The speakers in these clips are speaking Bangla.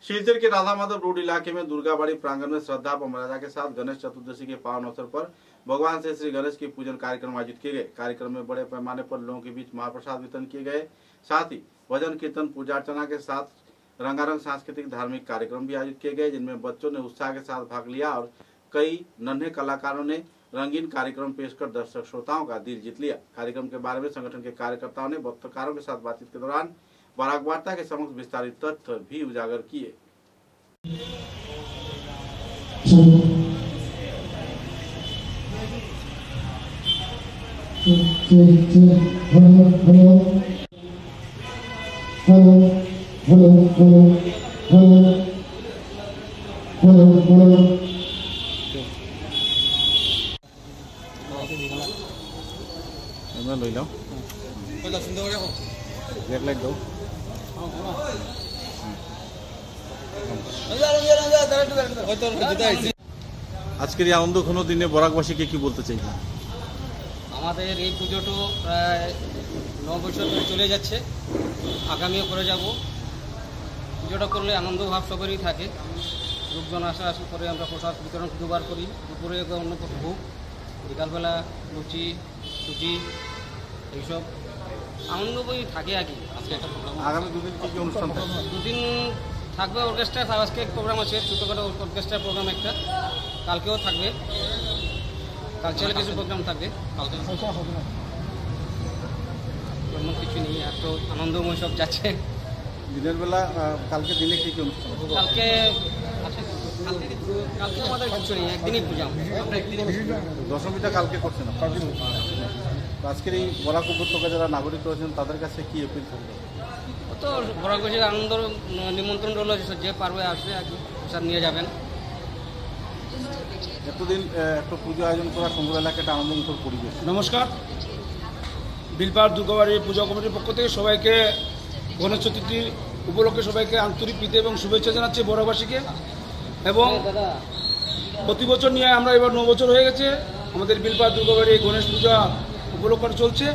शिलचर के राधा माधव रोड इलाके में दुर्गाबाड़ी प्रांगण में श्रद्धा व मर्यादा के साथ गणेश चतुर्दशी के पावन अवसर पर भगवान से श्री गणेश के पूजन कार्यक्रम आयोजित किए गए। कार्यक्रम में बड़े पैमाने पर लोगों के बीच महाप्रसाद वितरण किए गए। साथ ही भजन कीर्तन पूजा अर्चना के साथ रंगारंग सांस्कृतिक धार्मिक कार्यक्रम भी आयोजित किए गए, जिनमें बच्चों ने उत्साह के साथ भाग लिया और कई नन्हे कलाकारों ने रंगीन कार्यक्रम पेश कर दर्शक श्रोताओं का दिल जीत लिया। कार्यक्रम के बारे में संगठन के कार्यकर्ताओं ने पत्रकारों के साथ बातचीत के दौरान वार्ता के समक्ष विस्तारित तथ्य भी उजागर किए। আজকের এই আনন্দঘন দিনে বরাকবাসীকে কি বলতে চাইবেন? আমাদের এই পুজোটা প্রায় 9 বছর ধরে চলে যাচ্ছে, আগামীও করে যাব। পুজোটা করলে আনন্দ ভাব সবারই থাকে। লোকজন আসা করে আমরা প্রসাদ বিতরণ দুবার করি। দুপুরে অন্য ভোগ, বিকালবেলা লুচি সুজি এইসব আনন্দময় থাকে আর কি। আজকে একটা প্রোগ্রাম, আগামী দুদিন কি অনুষ্ঠান থাকবে? দুদিন থাকবে অর্কেস্ট্রা, আজকে প্রোগ্রাম আছে ছোটোখাটো অর্কেস্ট্রা প্রোগ্রাম একটা, কালকেও থাকবে, কালচারাল কিছু প্রোগ্রাম থাকবে। কালকে তেমন কিছু নেই, এত আনন্দময় সব যাচ্ছে। দিনের বেলা কালকে দিনে কি অনুষ্ঠান? কালকে আমাদের কিছু নেই, একদিনই পূজা। দশমীটা কালকে করছে না? আজকের এই বরাক উপত্যকা যারা নাগরিক রয়েছেন তাদের কাছে কি অ্যাপিল থাকবে? তো বরাকবাসীর আনন্দ নিমন্ত্রণ রইল, যে পারবে আসবে আর কি, প্রসাদ নিয়ে যাবেন। এতদিন একটা পুজো আয়োজন করা সমগ্র এলাকাটা আনন্দমুখর পরিবেশ। নমস্কার, বিলপাড় দুর্গাবাড়ি পূজা কমিটির পক্ষ থেকে সবাইকে গণেশ চতুর্থী উপলক্ষে সবাইকে আন্তরিক প্রীতি এবং শুভেচ্ছা জানাচ্ছি বরাকবাসীকে। এবং প্রতি বছর নিয়ে আমরা এবার 9 বছর হয়ে গেছে আমাদের বিলপাড় দুর্গাবাড়ি গণেশ পূজা উপলক্ষে চলছে।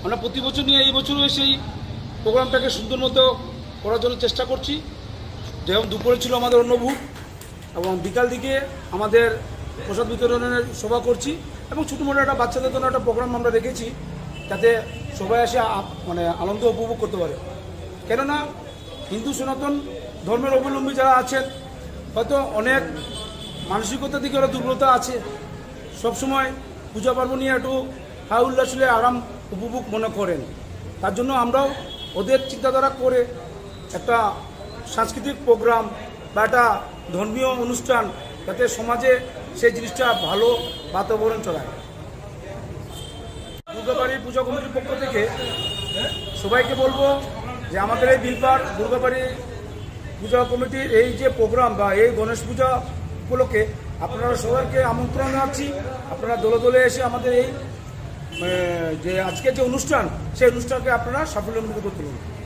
আমরা প্রতি বছর নিয়ে এই বছরও সেই প্রোগ্রামটাকে সুন্দর মতো করার জন্য চেষ্টা করছি। যেমন দুপুরে ছিল আমাদের অন্নভোগ এবং বিকাল দিকে আমাদের প্রসাদ বিতরণের সভা করছি এবং ছোটোমোটো একটা বাচ্চাদের জন্য একটা প্রোগ্রাম আমরা রেখেছি, যাতে সবাই এসে মানে আনন্দ উপভোগ করতে পারে। কেননা হিন্দু সনাতন ধর্মের অবলম্বী যারা আছেন হয়তো অনেক মানসিকতা দিকে ওরা দুর্বলতা আছে, সবসময় পূজা পার্বণ নিয়ে একটু হাই উল্লাসলে আরাম উপভোগ মনে করেন। তার জন্য আমরাও ওদের চিন্তাধারা করে একটা সাংস্কৃতিক প্রোগ্রাম বা একটা ধর্মীয় অনুষ্ঠান, যাতে সমাজে সেই জিনিসটা ভালো বাতাবরণ চলায়। দুর্গাবাড়ি পূজা কমিটির পক্ষ থেকে সবাইকে বলবো যে আমাদের এই বিলপাড় দুর্গাবাড়ি পূজা কমিটির এই যে প্রোগ্রাম বা এই গণেশ পূজা উপলক্ষে আপনারা সবাইকে আমন্ত্রণ জানাচ্ছি। আপনারা দলে দলে এসে আমাদের এই যে আজকের যে অনুষ্ঠান সেই অনুষ্ঠানকে আপনারা সাফল্যমণ্ডিত করতে পারবেন।